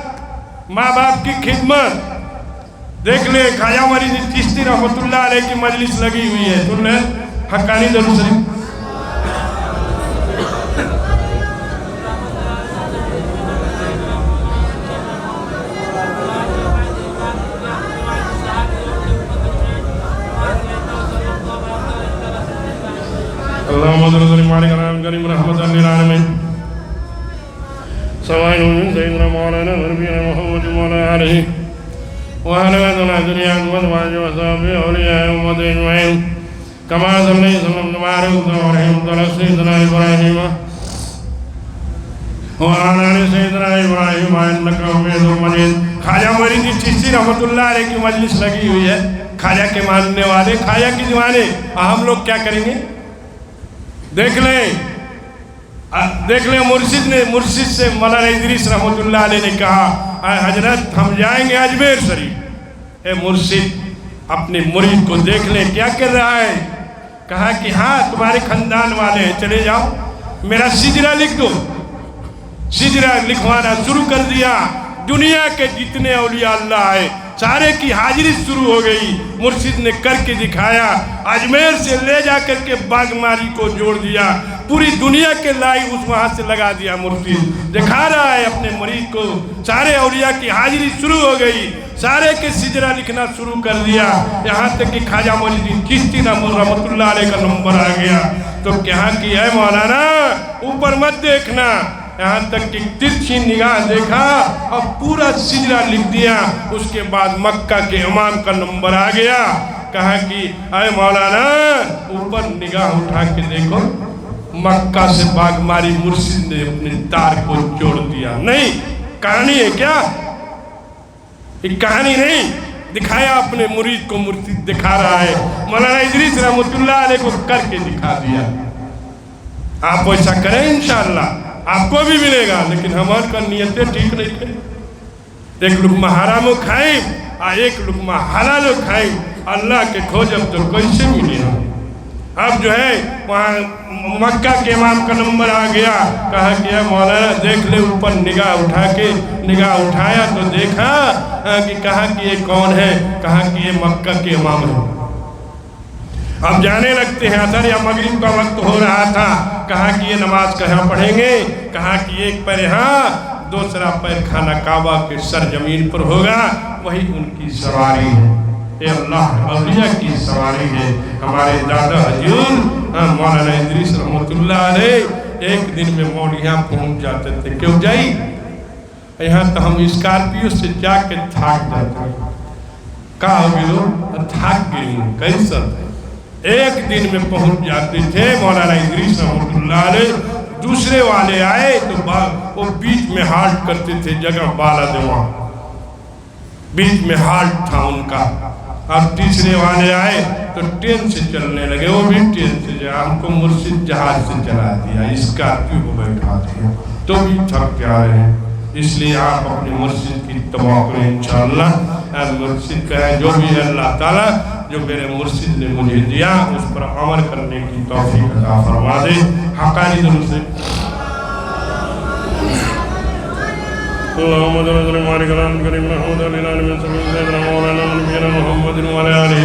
ماں باپ کی خدمت، देख ले ख्वाजा मुइनुद्दीन चिश्ती रहमतुल्लाह अलैह की मजलिस लगी हुई है, सुन ले हक्कानी दरूद शरीफ। اللهم صل وسلم على كريم رحمة للعالمين سواء من سيدنا مولانا نبينا محمد وعلى آله وعلى ذريته وأزواجه وصحبه وأولياء أمته أجمعين كما صليت وسلمت وباركت ورحمت على سيدنا إبراهيم وعلى آل سيدنا إبراهيم إنك حميد مجيد۔ ख्वाजा मुइनुद्दीन चिश्ती रहमतुल्लाह अलैह की मजलिस लगी हुई है, ख्वाजा के मानने वाले, ख्वाजा की दीवाने। हम लोग क्या करेंगे? देख ले मुर्शिद से मौलाना इदरीस रहमतुल्लाह अलैह ने कहा, हजरत हम जाएंगे अजमेर शरीफ। ए मुर्शिद अपने मुरीद को देख ले क्या कर रहा है। कहा कि हाँ तुम्हारे खानदान वाले हैं, चले जाओ, मेरा सिजरा लिख दो। सिजरा लिखवाना शुरू कर दिया। दुनिया के जितने औलिया अल्लाह है सारे की हाजिरी शुरू हो गई। मुर्शिद ने करके दिखाया, अजमेर से ले जा करके बागमारी को जोड़ दिया, पूरी दुनिया के लाइव उस वहाँ से लगा दिया। मुर्शिद दिखा रहा है अपने मुरीद को, सारे औलिया की हाजिरी शुरू हो गई, सारे के सिजरा लिखना शुरू कर दिया। यहाँ तक कि ख्वाजा मुइनुद्दीन चिश्ती रहमतुल्लाह अलैह का नंबर आ गया। तो क्या कि है मौलाना ऊपर मत देखना, यहाँ तक कि तिरछी निगाह देखा और पूरा सिजरा लिख दिया। उसके बाद मक्का के इमाम का नंबर आ गया। कहा कि अरे मौलाना ऊपर निगाह उठा के देखो, मक्का से बागमारी मुर्शिद ने अपने तार को जोड़ दिया। नहीं कहानी है क्या? एक कहानी नहीं, दिखाया अपने मुरीद को, मुर्शिद दिखा रहा है। मौलाना इदरीस रहमतुल्लाह अलैह को करके दिखा दिया। आप ऐसा करें इंशाअल्लाह आपको भी मिलेगा, लेकिन हमारी नियतें ठीक नहीं है। एक लुकमा हराम खाए और एक लुकमा हलाल खाए, अल्लाह के खोजब तो कैसे मिलेगा। अब जो है वहाँ मक्का के इमाम का नंबर आ गया। कहा कि मौलाना देख ले ऊपर निगाह उठा के, निगाह उठाया तो देखा कि कहा कि ये कौन है। कहा कि ये मक्का के इमाम है। अब जाने लगते हैं, असर या मगरिब का वक्त हो रहा था। कहा कि ये नमाज कहाँ पढ़ेंगे। कहा कि एक पैर यहाँ, दूसरा पैर खाना काबा के सर जमीन पर होगा, वही उनकी सवारी है। ये अल्लाह औलिया की सवारी है। हमारे दादा हजूर मौलाना इदरीस रहमतुल्लाह अलैह एक दिन में मौलिया पहुँच जाते थे। क्यों जाई? यहाँ तो हम स्कॉर्पियो से जाके थाक जाते हैं। कहा होगी लोग थाक गई कैसा, एक दिन में पहुंच जाते थे। मौलाना इदरीस रहमतुल्लाह अलैह दूसरे वाले आए तो वो बीच में हाल्ट करते थे, जगह बाला देवा बीच में हाल्ट था उनका। अब तीसरे वाले आए तो ट्रेन से चलने लगे, वो भी ट्रेन से जा, हमको मुर्शिद जहाज से चला दिया, स्कॉर्पियो को बैठा दिया, तो भी थक के आ रहे हैं। इसलिए आप अपने मुर्शिद की तवा करें इंशाअल्लाह। मुर्शिद का है जो भी है अल्लाह ताला जो मेरे मुर्शिद ने मुझे दिया उस पर अमल करने की तौफीक अता फरमा दे। हक़ानी दरूद से اللهم صل وسلم على كريم رحمة للعالمين سيدنا مولانا نبينا محمد وعلى آله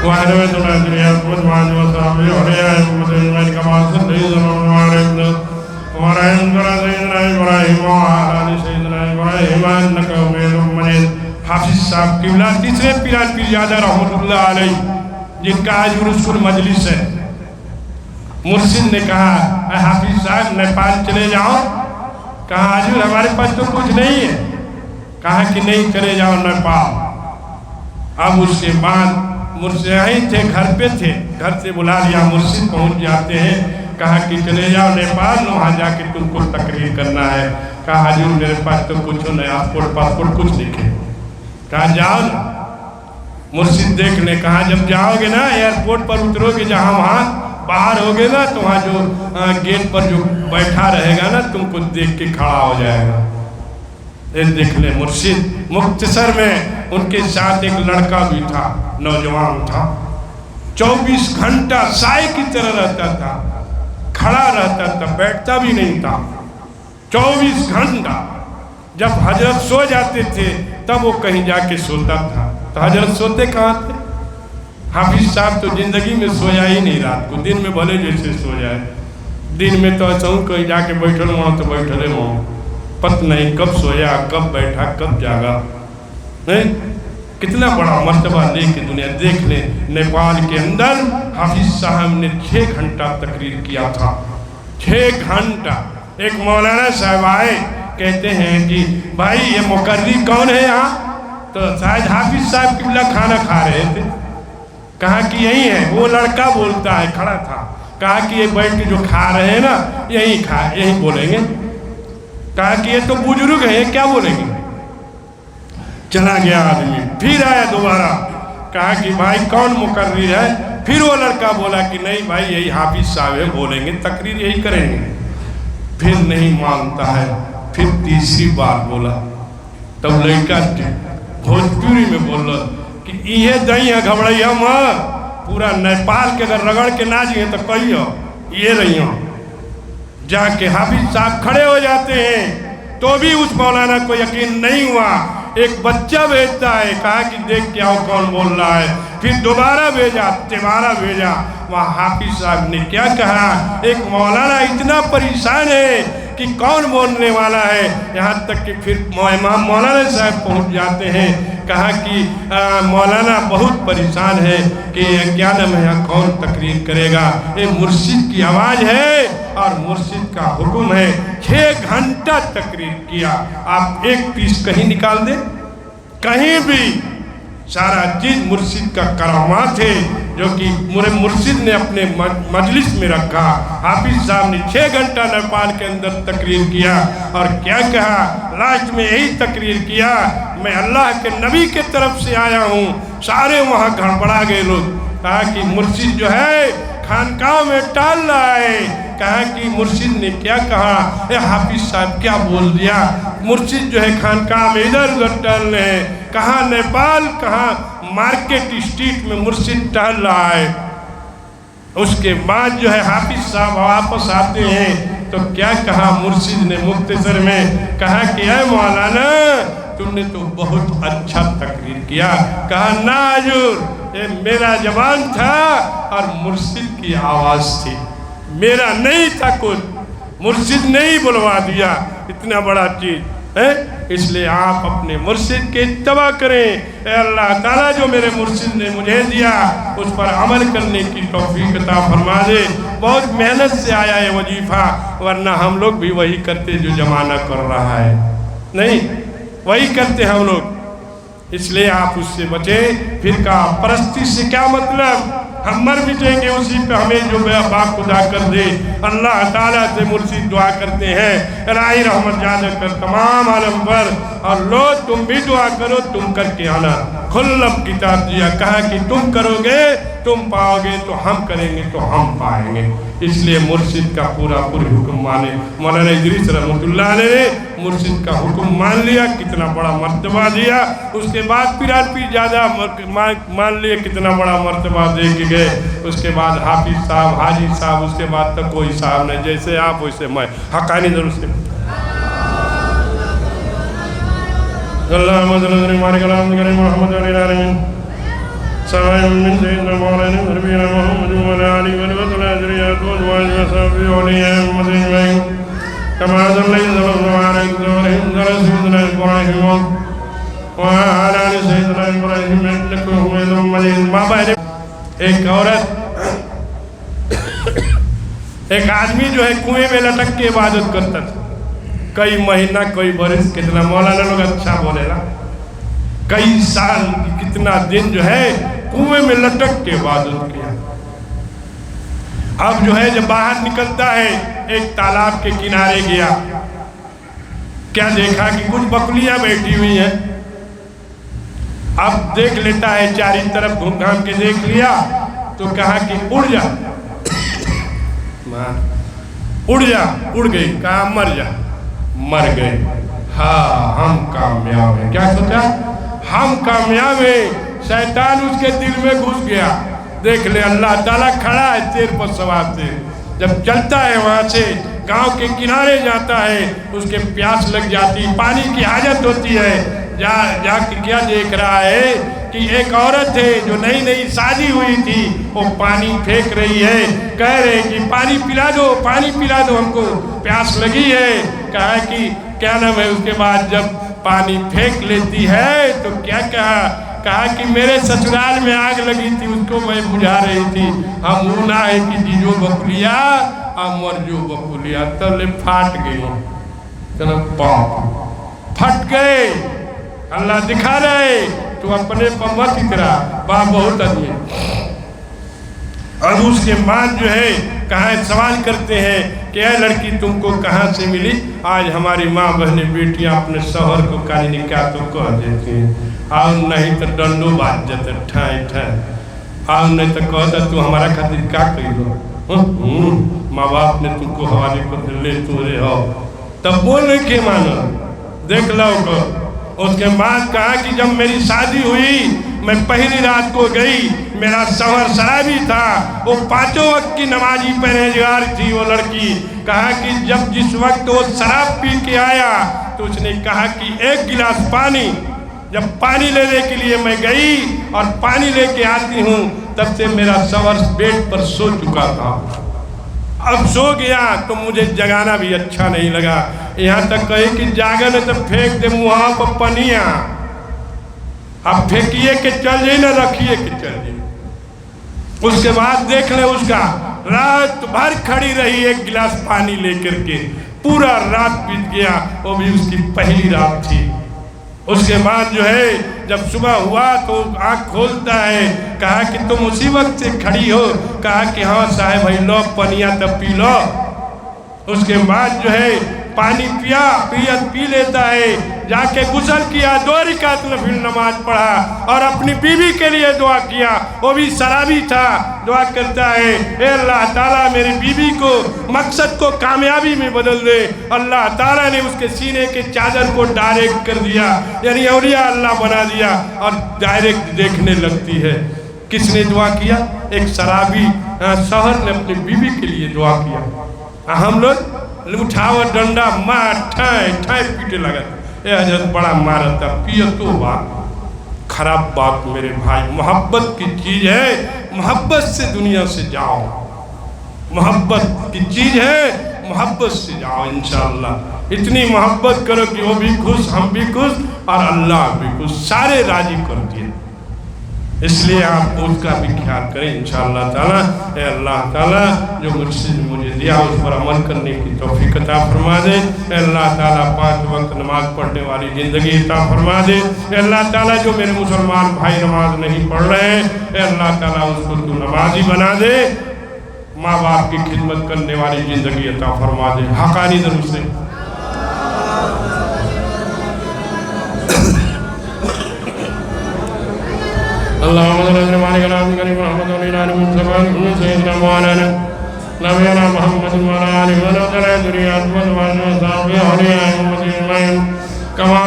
وعلى ذريته وأزواجه وصحبه وأولياء أمته أجمعين كما صليت وباركت ورحمت على سيدنا إبراهيم وعلى آل سيدنا إبراهيم إنك حميد مجيد۔ हाफिज साहब किबला तीसरे पीरान पीरजादा रहमतुल्लाह अलैह जिनका आज उर्सुल मजलिस है। मुर्शिद ने कहा हाफिज साहब नेपाल चले जाओ। कहा हाजिर हमारे पास तो कुछ नहीं है। कहा कि नहीं चले जाओ नेपाल। अब उसके बाद मुर्शिद यहीं थे, घर पे थे, घर से बुला लिया, मुर्शिद पहुंच जाते हैं। कहा कि चले जाओ नेपाल, वहाँ जाके तुमको तकरीर करना है। कहा हाजिर मेरे पास तो कुछ नहीं, पासपोर्ट कुछ नहीं है। कहा जाओ ना। मुर्शिद देख ले। कहा जब जाओगे ना एयरपोर्ट पर उतरोगे, जहाँ वहाँ बाहर होगे ना तो वहाँ जो गेट पर जो बैठा रहेगा ना तुमको देख के खड़ा हो जाएगा। देख ले मुर्शिद। मुख्तसर में उनके साथ एक लड़का भी था, नौजवान था, 24 घंटा साए की तरह रहता था, खड़ा रहता था, बैठता भी नहीं था। 24 घंटा। जब हजरत सो जाते थे तब वो कहीं जाके सोता था। तो हजरत सोते कहाँ थे? हाफिज साहब तो जिंदगी में सोया ही नहीं रात को, दिन में भले जैसे सो जाए, दिन में तो ऐसा हूँ कहीं जाके बैठल वहाँ तो बैठले वहाँ, पत नहीं कब सोया कब बैठा कब जागा। नहीं, कितना बड़ा मर्तबा लेके दुनिया देख ले। नेपाल के अंदर हाफिज साहब ने 6 घंटा तकरीर किया था, 6 घंटा। एक मौलाना साहब आए, कहते हैं कि भाई ये मुकर्री कौन है यहाँ? तो शायद हाफिज साहब किबला खाना खा रहे थे, कहा कि यही है। वो लड़का बोलता है, खड़ा था, कहा कि ये बैठ के जो खा रहे हैं ना यही बोलेंगे। कहा कि ये तो बुजुर्ग है, क्या बोलेंगे? चला गया आदमी, फिर आया दोबारा, कहा कि भाई कौन मुकर्री है? फिर वो लड़का बोला कि नहीं भाई यही हाफिज साहब है, बोलेंगे तकरीर यही करेंगे। फिर नहीं मानता है, फिर तीसरी बार बोला, तब लड़का भोजपुरी में बोला कि ये दही है घबराइया माँ, पूरा नेपाल के अगर रगड़ के ना जिए तो कहियो ये रही हो। जाके हाफिज साहब खड़े हो जाते हैं, तो भी उस मौलाना को यकीन नहीं हुआ। एक बच्चा भेजता है, कहा कि देख क्या हो कौन बोल रहा है। फिर दोबारा भेजा, तिबारा भेजा, वहाँ हाफिज साहब ने क्या कहा, एक मौलाना इतना परेशान है कि कौन बोलने वाला है। यहाँ तक कि फिर इमाम मौलाना साहब पहुँच जाते हैं, कहा कि मौलाना बहुत परेशान है कि क्या नाम है, यहाँ कौन तकरीर करेगा? ये मुर्शिद की आवाज़ है और मुर्शिद का हुक्म है। 6 घंटा तकरीर किया। आप एक पीस कहीं निकाल दें, कहीं भी सारा चीज़ मुर्शिद का करामात है, जो कि मुर्शिद ने अपने मजलिस में रखा। हाफिज साहब ने 6 घंटा नेपाल के अंदर तकरीर किया और क्या कहा, लास्ट में यही तकरीर किया, मैं अल्लाह के नबी के तरफ से आया हूँ। सारे वहाँ गड़बड़ा गए लोग। कहा कि मुर्शिद जो है खानकाह में टाल रहा है। कहा कि मुर्शिद ने क्या कहा, ए हाफिज साहब क्या बोल दिया? मुर्शिद जो है खानकाह में इधर उधर टहल रहे हैं, कहाँ नेपाल कहाँ मार्केट स्ट्रीट में मुर्शिद टहल रहा है। उसके बाद जो है हाफिज साहब वापस आते हैं तो क्या कहा मुर्शिद ने मुख्तसर में, कहा कि ऐ मौलाना तुमने तो बहुत अच्छा तकरीर किया। कहा ना हजूर, ये मेरा जबान था और मुर्शिद की आवाज़ थी, मेरा नहीं था कुछ, मुर्शिद ने ही बुलवा दिया इतना बड़ा चीज़ है। इसलिए आप अपने मुर्शिद के इत्तबा करें। ए अल्लाह ताला जो मेरे मुर्शिद ने मुझे दिया उस पर अमल करने की तौफीक अता फरमा दे। बहुत मेहनत से आया है वजीफ़ा, वरना हम लोग भी वही करते जो ज़माना कर रहा है, नहीं वही करते हम लोग। इसलिए आप उससे बचें। फिर का परस्ती से क्या मतलब, हम मर मिटेंगे उसी पे हमें जो बाप खुदा कर दे। अल्लाह ताला से मुर्शिद दुआ करते हैं, इलाही रहमत ज्यादा कर तमाम आलम पर, और लो तुम भी दुआ करो, तुम करके आना। खुल्लब किताब दिया, कहा कि तुम करोगे तुम पाओगे, तो हम करेंगे तो हम पाएंगे। इसलिए मुर्शिद का पूरा हुक्म माने। मौलाना इदरीस रहमतुल्लाह अलैह ने मुर्शिद का हुक्म मान लिया, कितना बड़ा मर्तबा दिया। उसके बाद फिर ज़्यादा मान लिए, कितना बड़ा मर्तबा दे के गए। उसके बाद हाफिज साहब, हाजी साहब, उसके बाद तक कोई साहब नहीं, जैसे आप वैसे मैं, हक़ानी ज़रूर से एक औरत, एक आदमी जो है कुएं में लटक के इबादत करता था कई महीना, कई बरस, कितना मौलाना लोग अच्छा बोलेला, कई साल, कितना दिन जो है कुएं में लटक के इबादत किया। अब जो है जब बाहर निकलता है, एक तालाब के किनारे गया, क्या देखा कि कुछ बकरियां बैठी हुई हैं। अब देख लेता है, चारों तरफ घूम घाम के देख लिया, तो कहा कि उड़ जा, उड़ जा, उड़ गई। कहा मर जा, मर गए। हाँ हम कामयाब हैं। क्या सोचा, हम कामयाब हैं। शैतान उसके दिल में घुस गया। देख ले अल्लाह ताला खड़ा है शेर पर सवार से, जब चलता है वहाँ से गांव के किनारे जाता है, उसके प्यास लग जाती, पानी की हाजत होती है, जा के क्या देख रहा है कि एक औरत है जो नई नई शादी हुई थी, वो पानी फेंक रही है, कह रहे कि पानी पिला दो हमको प्यास लगी है। कहा कि क्या नाम है, उसके बाद जब पानी फेंक लेती है तो क्या कहा कि मेरे ससुराल में आग लगी थी, उसको मैं बुझा रही थी। हम ऊना है कि जीजो बकुलिया अमर जो बकुलिया तले फाट गई, चलो पाप फट गए। अल्लाह दिखा रहे तू अपने पर मत इतरा, वाह बहुत आदमी। अब उसके बाद जो है कहा सवाल करते हैं कि यह लड़की तुमको कहाँ से मिली? आज हमारी माँ बहनें बेटियाँ अपने शौहर को काली निकाह तो कह देती हैं, और नहीं तो डंडो बाज जाते ठाए ठाए, और नहीं तो कहता तू हमारा खातिर क्या कही, माँ बाप ने तुमको हवाले कर ले तू रे हो, तब बोलने के मानो देख लो को। उसके बाद कहा कि जब मेरी शादी हुई मैं पहली रात को गई, मेरा शौहर शराबी था, वो 5 वक्त की नमाजी परहेजगार थी वो लड़की। कहा कि जब जिस वक्त वो शराब पी के आया तो उसने कहा कि 1 गिलास पानी। जब पानी लेने के लिए मैं गई और पानी लेके आती हूँ तब से मेरा शौहर बेड पर सो चुका था। अब सो गया तो मुझे जगाना भी अच्छा नहीं लगा, यहाँ तक कहे कि जागन तो फेंक दे मुँह पर पनिया, अब फेंकिए के चल जाए ना रखिए के चल जाए। उसके बाद देख ले उसका रात भर खड़ी रही 1 गिलास पानी लेकर के, पूरा रात बीत गया, वो भी उसकी पहली रात थी। उसके बाद जो है जब सुबह हुआ तो आँख खोलता है, कहा कि तुम उसी वक्त से खड़ी हो? कहा कि हाँ साहब भाई लो पनिया तब पी लो। उसके बाद जो है पानी पी लेता है, जाके गुस्ल किया, 2 रकात नफिल नमाज पढ़ा और अपनी बीवी के लिए दुआ किया। वो भी शराबी था, दुआ करता है ए अल्लाह ताला मेरी बीवी को मकसद को कामयाबी में बदल दे। अल्लाह ताला ने उसके सीने के चादर को डायरेक्ट कर दिया, यानी औलिया अल्लाह बना दिया और डायरेक्ट देखने लगती है। किसने दुआ किया? एक शराबी शौहर ने अपनी बीवी के लिए दुआ किया। हम लोग उठाओ डंडा मार ठाए ठाए पीटे लगा, ये हजरत बड़ा मारता पियो तो बात खराब बात मेरे भाई। मोहब्बत की चीज है, मोहब्बत से दुनिया से जाओ, मोहब्बत की चीज है, मोहब्बत से जाओ इंशाअल्लाह। इतनी मोहब्बत करो कि वो भी खुश, हम भी खुश और अल्लाह भी खुश, सारे राजी कर दिए। इसलिए आप उसका भी ख्याल करें इंशाअल्लाह ताला। ए अल्लाह ताला जो मुझे दिया उस पर अमल करने की तौफीक अता फरमा दे। ए अल्लाह ताला 5 वक्त नमाज पढ़ने वाली ज़िंदगी अता फरमा दे। ए अल्लाह ताला जो मेरे मुसलमान भाई नमाज नहीं पढ़ रहे हैं, ए अल्लाह ताला उसको तू नमाजी बना दे। माँ बाप की खिदमत करने वाली ज़िंदगी अता फरमा दे। हक़ानी दरूद से कमा